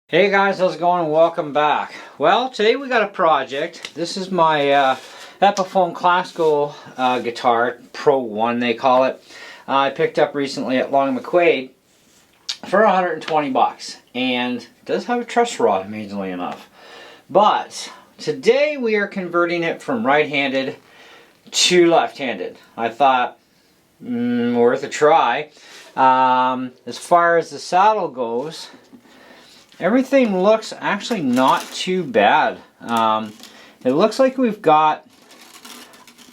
Hey guys, how's it going and welcome back. Well, today we got a project. This is my Epiphone Classical guitar, Pro-1 they call it. I picked up recently at Long McQuaid for 120 bucks, and it does have a truss rod, amazingly enough. But today we are converting it from right-handed to left-handed. I thought, worth a try. As far as the saddle goes, everything looks actually not too bad. It looks like we've got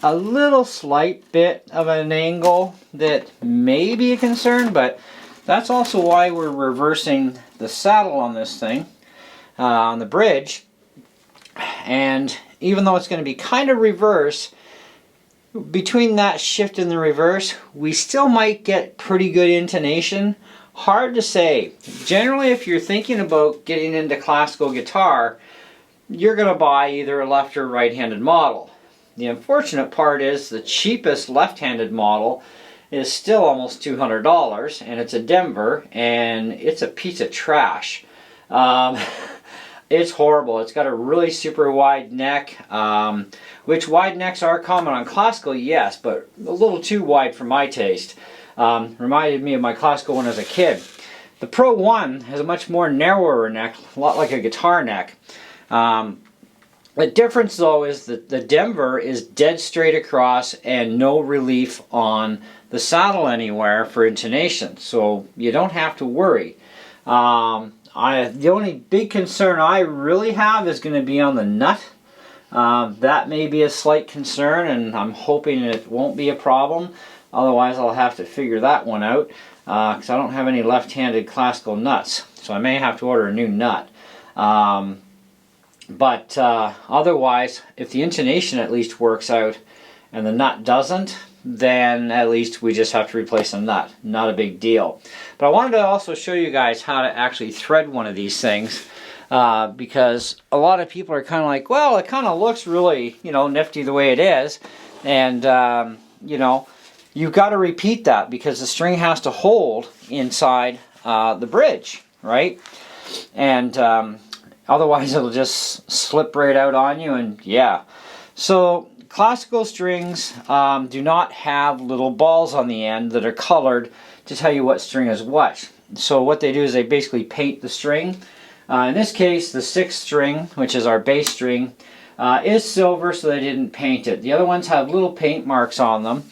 a little slight bit of an angle that may be a concern, but that's also why we're reversing the saddle on this thing, on the bridge. And even though it's going to be kind of reverse, between that shift and the reverse, we still might get pretty good intonation. Hard to say. Generally, if you're thinking about getting into classical guitar, you're going to buy either a left or right-handed model. The unfortunate part is the cheapest left-handed model is still almost $200, and it's a Denver, and it's a piece of trash. It's horrible. It's got a really super wide neck, which wide necks are common on classical, yes, but a little too wide for my taste. Reminded me of my classical one as a kid. The Pro-1 has a much more narrower neck, a lot like a guitar neck. The difference though is that the Denver is dead straight across and no relief on the saddle anywhere for intonation, so you don't have to worry. The only big concern I really have is going to be on the nut. That may be a slight concern, and I'm hoping it won't be a problem. Otherwise, I'll have to figure that one out because I don't have any left-handed classical nuts, so I may have to order a new nut. But otherwise, if the intonation at least works out and the nut doesn't, then at least we just have to replace a nut. Not a big deal. But I wanted to also show you guys how to actually thread one of these things, because a lot of people are kind of like, well, it kind of looks really, nifty the way it is, and you've got to repeat that because the string has to hold inside the bridge, right? And otherwise it'll just slip right out on you, and yeah. So classical strings do not have little balls on the end that are colored to tell you what string is what. So what they do is they basically paint the string. In this case, the 6th string, which is our bass string, is silver, so they didn't paint it. The other ones have little paint marks on them.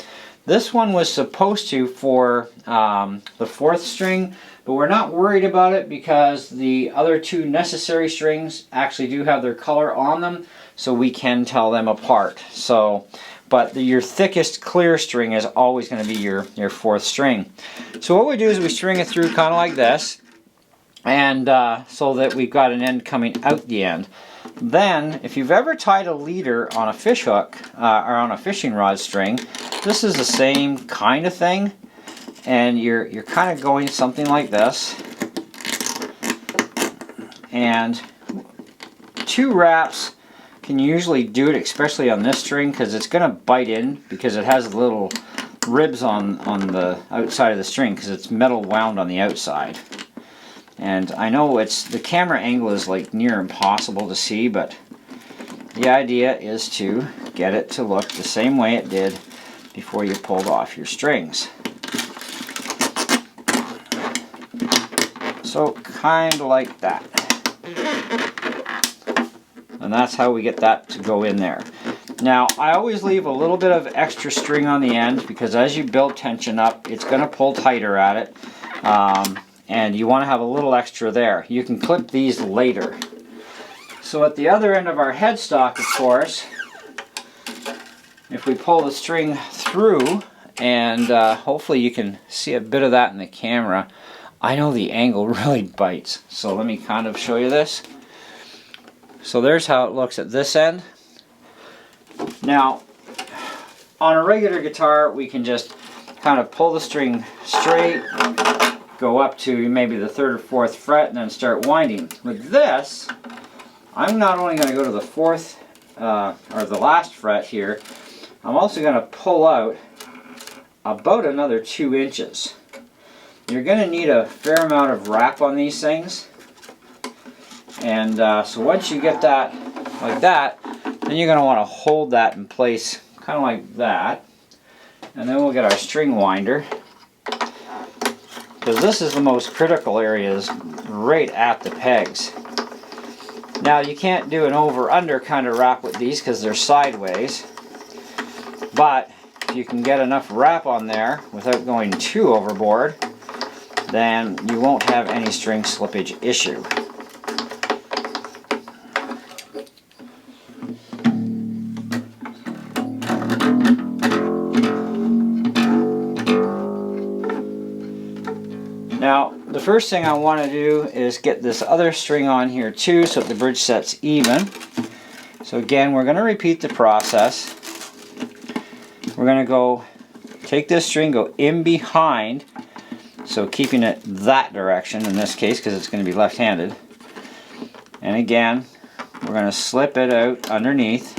This one was supposed to for the 4th string, but we're not worried about it because the other 2 necessary strings actually do have their color on them, so we can tell them apart. So, but your thickest clear string is always going to be your 4th string. So what we do is we string it through kind of like this, and so that we've got an end coming out the end. Then, if you've ever tied a leader on a fish hook or on a fishing rod string, this is the same kind of thing, and you're kind of going something like this, and 2 wraps can usually do it, especially on this string, because it's going to bite in because it has little ribs on the outside of the string because it's metal wound on the outside. And I know the camera angle is like near impossible to see, but the idea is to get it to look the same way it did before you pulled off your strings. So kind of like that. And that's how we get that to go in there. Now, I always leave a little bit of extra string on the end because as you build tension up, it's going to pull tighter at it. And you want to have a little extra there. You can clip these later. So at the other end of our headstock, of course, if we pull the string through, and hopefully you can see a bit of that in the camera. I know the angle really bites, so let me kind of show you this. So there's how it looks at this end. Now, on a regular guitar, we can just kind of pull the string straight, go up to maybe the 3rd or 4th fret, and then start winding. With this, I'm not only going to go to the 4th or the last fret here, I'm also going to pull out about another 2 inches. You're going to need a fair amount of wrap on these things. And so once you get that like that, then you're going to want to hold that in place kind of like that. And then we'll get our string winder, because this is the most critical areas right at the pegs. Now you can't do an over-under kind of wrap with these because they're sideways, but if you can get enough wrap on there without going too overboard, then you won't have any string slippage issue. Now, the first thing I want to do is get this other string on here too, so that the bridge sets even. So again, we're going to repeat the process. We're going to go take this string, go in behind, so keeping it that direction in this case because it's going to be left-handed. And again, we're going to slip it out underneath.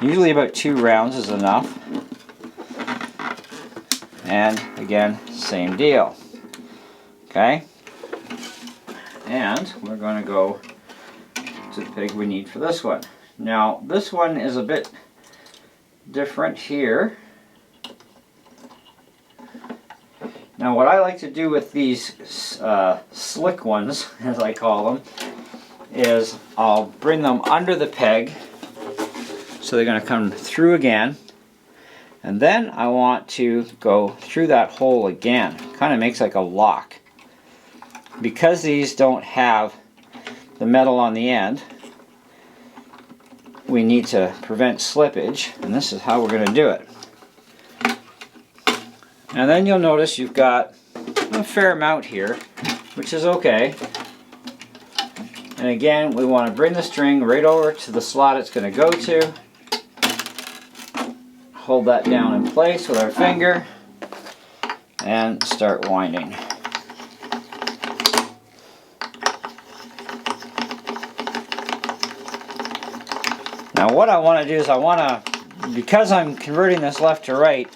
Usually about 2 rounds is enough. And again, same deal. Okay? And we're going to go to the peg we need for this one. Now, this one is a bit different here. Now, what I like to do with these slick ones, as I call them, is I'll bring them under the peg, so they're going to come through again. And then I want to go through that hole again. Kind of makes like a lock. Because these don't have the metal on the end, we need to prevent slippage, and this is how we're going to do it. And then you'll notice you've got a fair amount here, which is okay. And again, we want to bring the string right over to the slot it's going to go to. Hold that down in place with our finger and start winding. Now what I want to do is because I'm converting this left to right,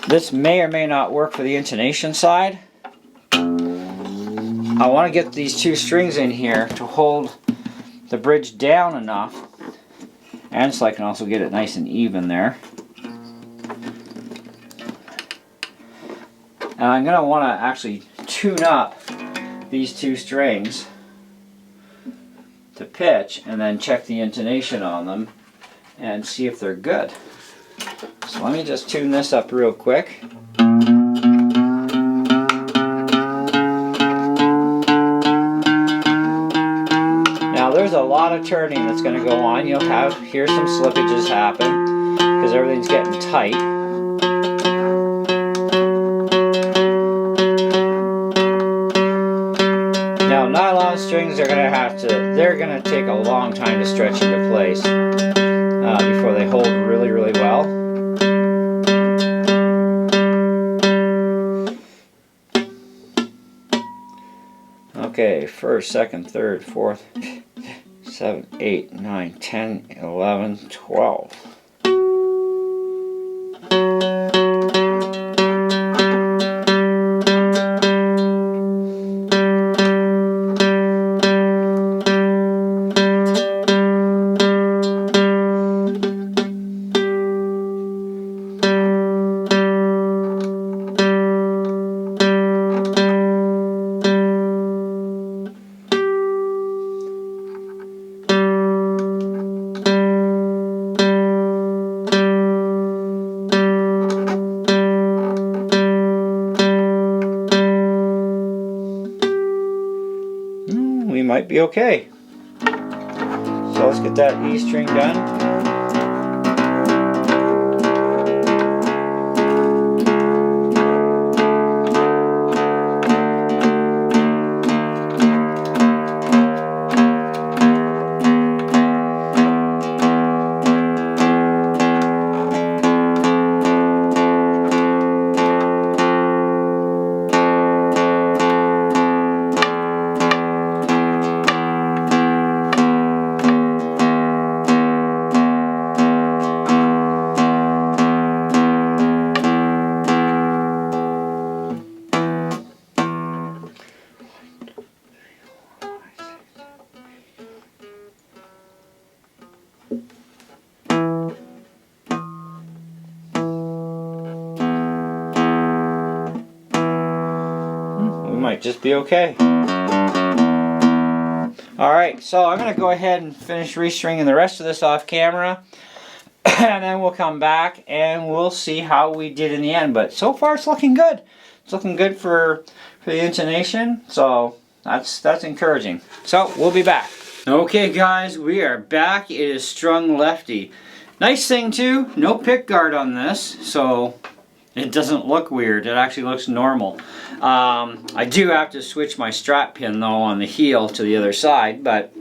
this may or may not work for the intonation side. I want to get these 2 strings in here to hold the bridge down enough, and so I can also get it nice and even there. And I'm going to want to actually tune up these 2 strings to pitch and then check the intonation on them and see if they're good. So let me just tune this up real quick. Now there's a lot of turning that's going to go on. You'll hear some slippages happen because everything's getting tight. Now nylon strings are they're going to take a long time to stretch into place before they hold really, really well. Okay, 1st, 2nd, 3rd, 4th, 7, 8, 9, 10, 11, 12. We might be okay. So let's get that E string done. might just be okay. Alright, so I'm going to go ahead and finish restringing the rest of this off camera. And then we'll come back and we'll see how we did in the end. But so far it's looking good. It's looking good for the intonation. So that's encouraging. So we'll be back. Okay guys, we are back. It is strung lefty. Nice thing too, no pick guard on this. So it doesn't look weird. It actually looks normal. I do have to switch my strap pin though on the heel to the other side, but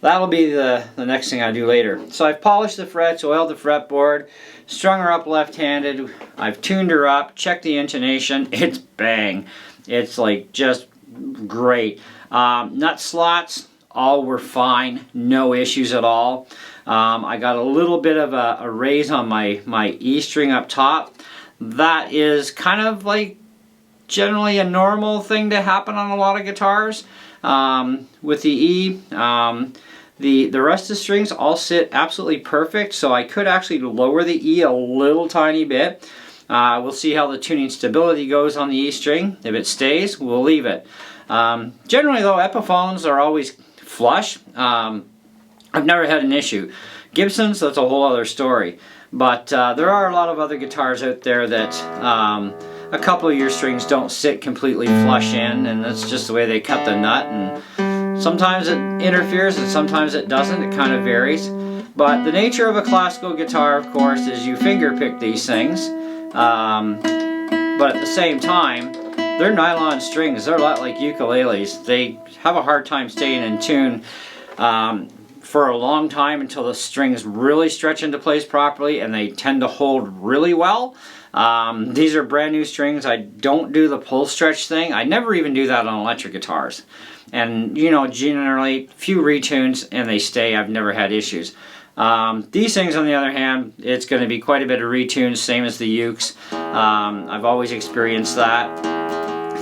that'll be the next thing I do later. So I've polished the frets, oiled the fretboard, strung her up left-handed. I've tuned her up, checked the intonation. It's bang. It's like just great. Nut slots, all were fine. No issues at all. I got a little bit of a raise on my E string up top. That is kind of like generally a normal thing to happen on a lot of guitars. With the E, the rest of the strings all sit absolutely perfect, so I could actually lower the E a little tiny bit. We'll see how the tuning stability goes on the E string. If it stays, we'll leave it. Generally though, Epiphones are always flush. I've never had an issue. Gibsons, that's a whole other story. But there are a lot of other guitars out there that a couple of your strings don't sit completely flush in, and that's just the way they cut the nut, and sometimes it interferes and sometimes it doesn't. It kind of varies. But the nature of a classical guitar, of course, is you finger pick these things, but at the same time they're nylon strings. They're a lot like ukuleles. They have a hard time staying in tune for a long time until the strings really stretch into place properly, and they tend to hold really well. These are brand new strings. I don't do the pull stretch thing. I never even do that on electric guitars. And you know, generally few retunes and they stay. I've never had issues. These things on the other hand, it's going to be quite a bit of retunes, same as the ukes. I've always experienced that.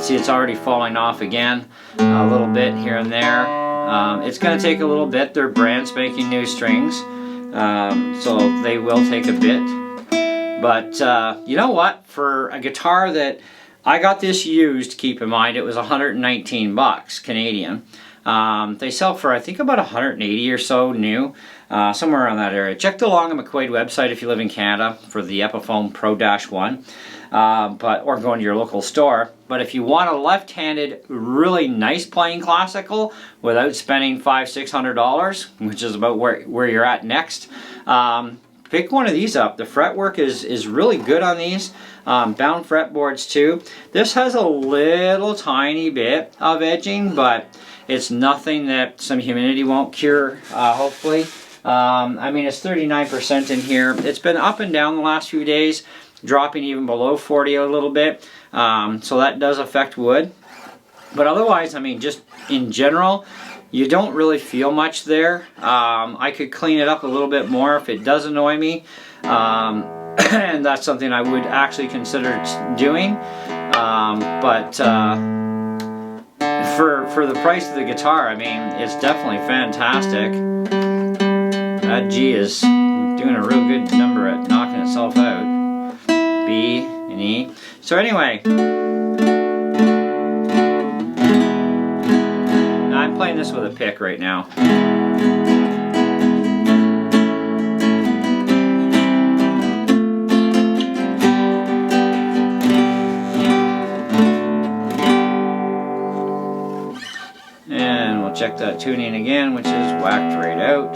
See, it's already falling off again a little bit here and there. It's going to take a little bit. They're brand spanking new strings, so they will take a bit. But you know what? For a guitar that I got this used, keep in mind, it was 119 bucks Canadian. They sell for I think about 180 or so new, somewhere around that area. Check the Long and McQuaid website if you live in Canada for the Epiphone Pro-1, or go into your local store. But if you want a left-handed, really nice playing classical without spending $500-600, which is about where you're at next, pick one of these up. The fretwork is really good on these. Bound fretboards too. This has a little tiny bit of edging, but it's nothing that some humidity won't cure, hopefully. I mean, it's 39% in here. It's been up and down the last few days, dropping even below 40 a little bit. So that does affect wood. But otherwise, I mean, just in general, you don't really feel much there. I could clean it up a little bit more if it does annoy me. And that's something I would actually consider doing. For the price of the guitar, I mean, it's definitely fantastic. That G is doing a real good number at knocking itself out. B and E. So anyway, I'm playing this with a pick right now. And we'll check that tuning again, which is whacked right out.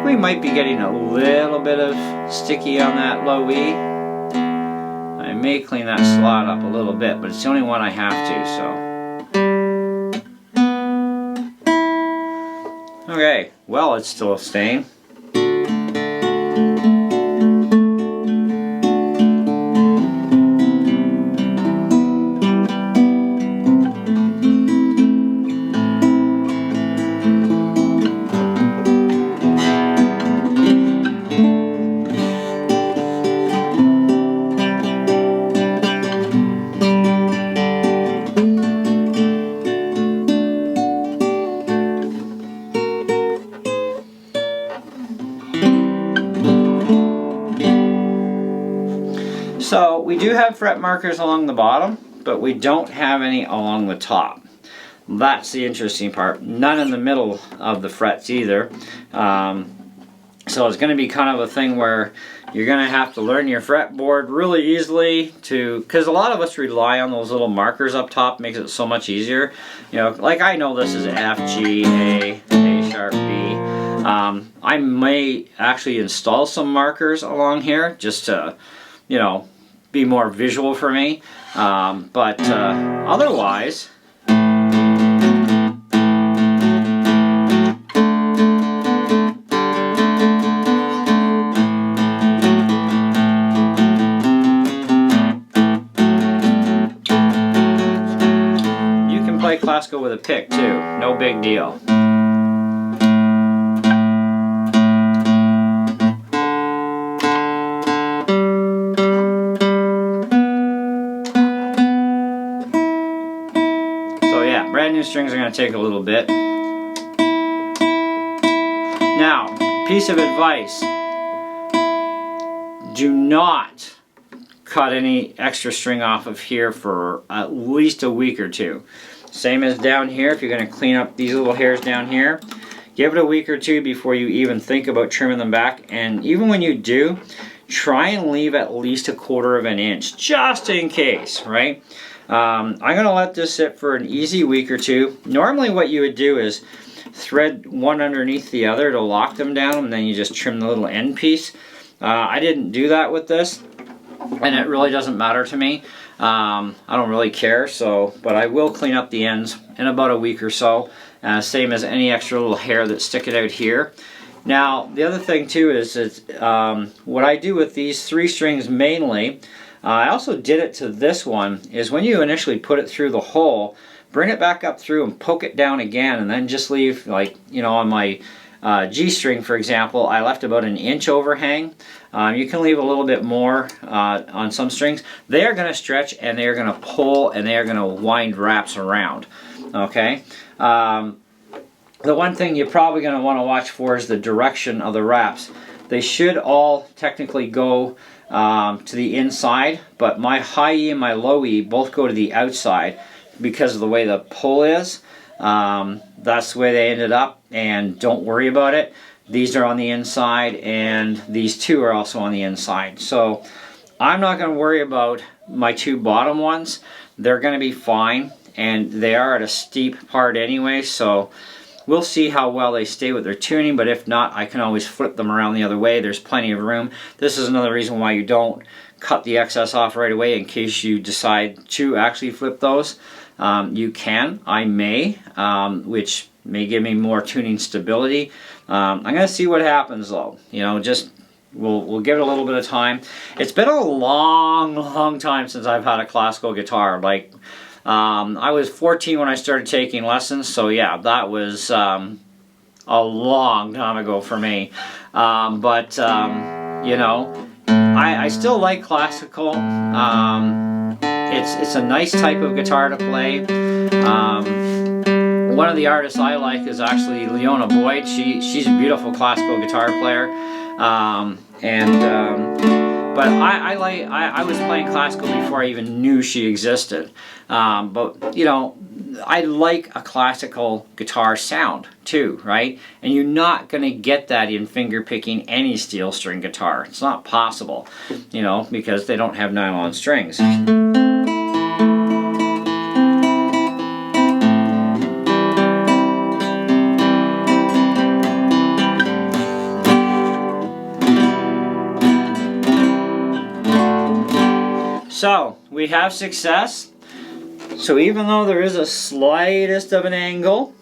We might be getting a little bit of sticky on that low E. I may clean that slot up a little bit, but it's the only one I have to, so. Okay, well, it's still staying. we do have fret markers along the bottom, but we don't have any along the top. That's the interesting part. None in the middle of the frets either. So it's going to be kind of a thing where you're going to have to learn your fretboard really easily because a lot of us rely on those little markers up top. Makes it so much easier. You know, like I know this is F, G, A sharp, B. I may actually install some markers along here just to, you know, be more visual for me. But otherwise, classical with a pick too, no big deal. So yeah, brand new strings are going to take a little bit. Now, piece of advice, do not cut any extra string off of here for at least a week or two. Same as down here. If you're going to clean up these little hairs down here, give it a week or two before you even think about trimming them back. And even when you do, try and leave at least 1/4 of an inch, just in case, right? I'm going to let this sit for an easy week or two. Normally what you would do is thread one underneath the other to lock them down, and then you just trim the little end piece. I didn't do that with this, and it really doesn't matter to me. I don't really care, but I will clean up the ends in about a week or so, same as any extra little hair that's sticking out here. Now, the other thing too is what I do with these 3 strings mainly, I also did it to this one, is when you initially put it through the hole, bring it back up through and poke it down again, and then just leave, like, you know, on my G string, for example, I left about 1 inch overhang. You can leave a little bit more on some strings. They are going to stretch, and they are going to pull, and they are going to wind wraps around. Okay. The one thing you're probably going to want to watch for is the direction of the wraps. They should all technically go to the inside, but my high E and my low E both go to the outside because of the way the pull is. That's the way they ended up, and don't worry about it. These are on the inside, and these 2 are also on the inside. So I'm not going to worry about my 2 bottom ones. They're going to be fine, and they are at a steep part anyway, so we'll see how well they stay with their tuning, but if not, I can always flip them around the other way. There's plenty of room. This is another reason why you don't cut the excess off right away in case you decide to actually flip those. You can, I may, which may give me more tuning stability. I'm going to see what happens though. You know, just we'll give it a little bit of time. It's been a long time since I've had a classical guitar. Like, I was 14 when I started taking lessons, so yeah, that was a long time ago for me. You know, I still like classical. It's a nice type of guitar to play. One of the artists I like is actually Leona Boyd. She's a beautiful classical guitar player. But I was playing classical before I even knew she existed. But you know, I like a classical guitar sound too, right? And you're not going to get that in finger picking any steel string guitar. It's not possible, you know, because they don't have nylon strings. So, we have success. So even though there is a slightest of an angle,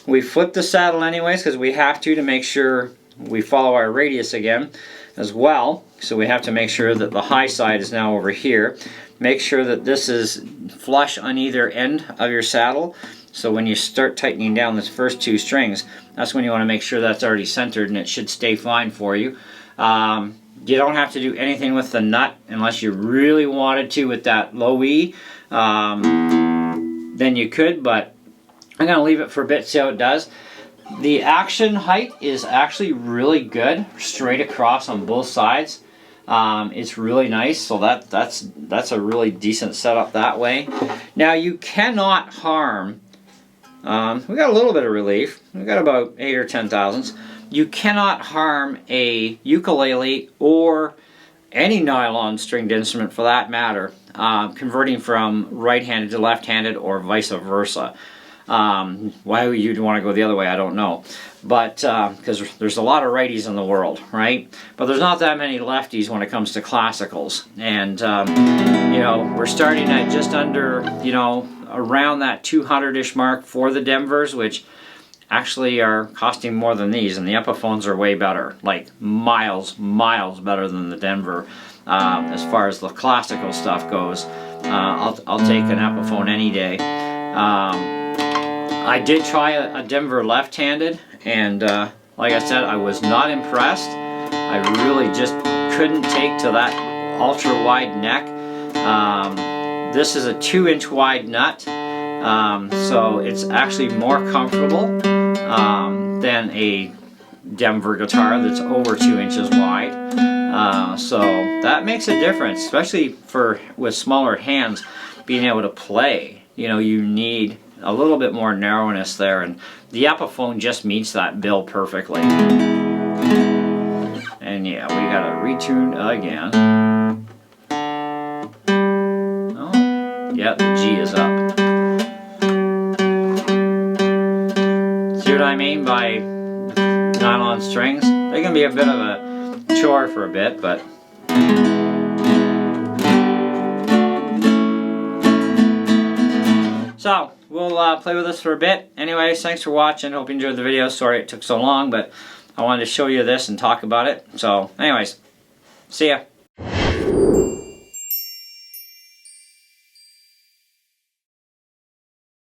we flip the saddle anyways because we have to make sure we follow our radius again as well. So we have to make sure that the high side is now over here. Make sure that this is flush on either end of your saddle. So when you start tightening down these first 2 strings, that's when you want to make sure that's already centered, and it should stay fine for you. You don't have to do anything with the nut unless you really wanted to with that low E. Then you could, but I'm going to leave it for a bit, see how it does. The action height is actually really good, straight across on both sides. It's really nice, so that's a really decent setup that way. Now you cannot harm, we got a little bit of relief, we got about 8 or 10 thousandths. You cannot harm a ukulele or any nylon stringed instrument for that matter, converting from right-handed to left-handed or vice versa. Why you'd want to go the other way, I don't know. But because there's a lot of righties in the world, right? But there's not that many lefties when it comes to classicals. And, you know, we're starting at just under, you know, around that 200-ish mark for the Denvers, which actually are costing more than these. And the Epiphones are way better, like miles better than the Denver. As far as the classical stuff goes, I'll take an Epiphone any day. I did try a Denver left-handed, and like I said, I was not impressed. I really just couldn't take to that ultra-wide neck. This is a 2-inch wide nut, so it's actually more comfortable than a Denver guitar that's over 2 inches wide. So that makes a difference, especially with smaller hands being able to play. You know, you need a little bit more narrowness there, and the Epiphone just meets that bill perfectly. And yeah, we gotta retune again. Oh, yeah, the G is up. See what I mean by nylon strings? They can be a bit of a chore for a bit, but so we'll play with this for a bit. Anyways, thanks for watching. Hope you enjoyed the video. Sorry it took so long, but I wanted to show you this and talk about it. So anyways, see ya.